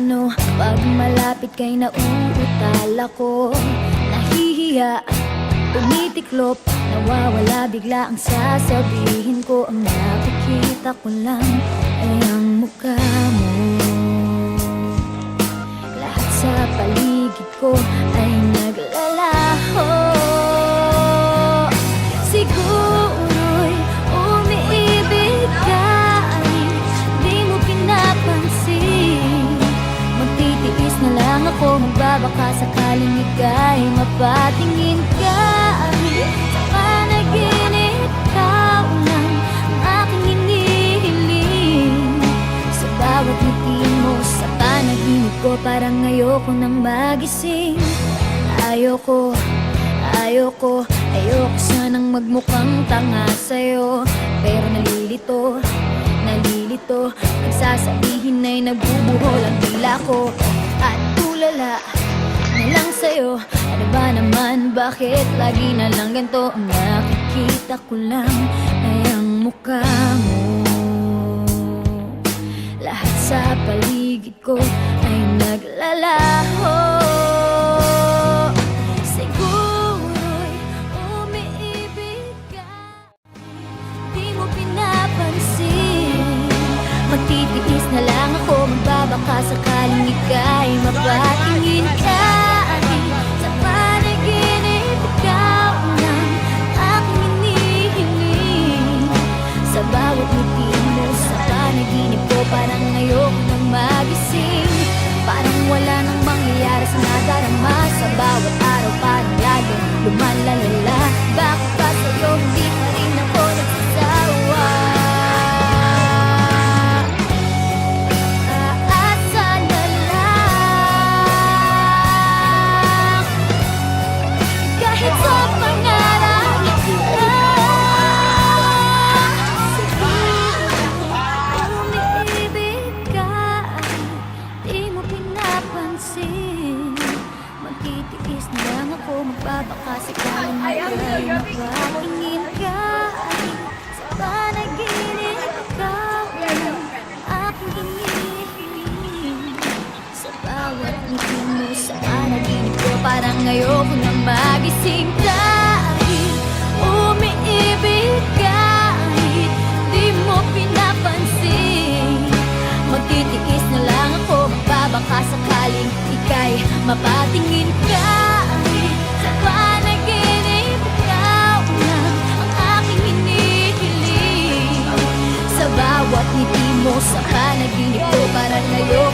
Ano, pag malapit kay nauutal ako, nahihiya, tumitiklop, nawawala bigla ang sasabihin ko. Ang nakikita ko lang ay ang mukha mo. Lahat sa paligid ko ay naglalaho. Siguro'y umiibig ka, di mo pinapansin. Magtitiis na lang ako, magbabaka sakaling ika'y mapatingin ka. Sa panaginip, ikaw lang ang aking hinihiling. Sa bawat ngiti mo sa panaginip ko, parang ayoko nang magising. Ayoko sanang magmukhang tanga sa'yo, pero nalilito, nagsasabihin ay nagbubuhol ang dila ko. At tulala na lang sa'yo, ano ba naman, bakit lagi na lang ganito? Ang nakikita ko lang ay ang mukha mo. Lahat sa paligid ko ay naglalaho. Siguro'y umiibig ka, di mo pinapansin. Magtitiis na lang ako, magbabaka sakaling ika'y mapatingin ka. Sa panaginip, ikaw lang aking hinihiling. Sa bawat ngiti mo sa panaginip ko, parang ayoko nang magising. Parang wala nang mangyayari sa nadarama. Sa bawat araw parang laging lumalalala. Bakit ba sa'yo hindi pa rin ako nagsasawa? Aasa na lang, kahit sa pangarap lang. Siguro umiibig ka, di mo pinapansin. Magtitiis na lang ako, magbabaka sakaling ika'y mapatingin ka. Sa panaginip, ikaw lang aking hinihiling. Sa bawat ngiti mo sa panaginip ko, parang ayoko nang magising. Dahil umiibig kahit di mo pinapansin. Magtitiis na lang ako, magbabaka sakaling ika'y mapatingin ka. Sa panaginip, ikaw lang ang aking hinihiling. Sa bawat ngiti mo sa panaginip ko, parang ngayon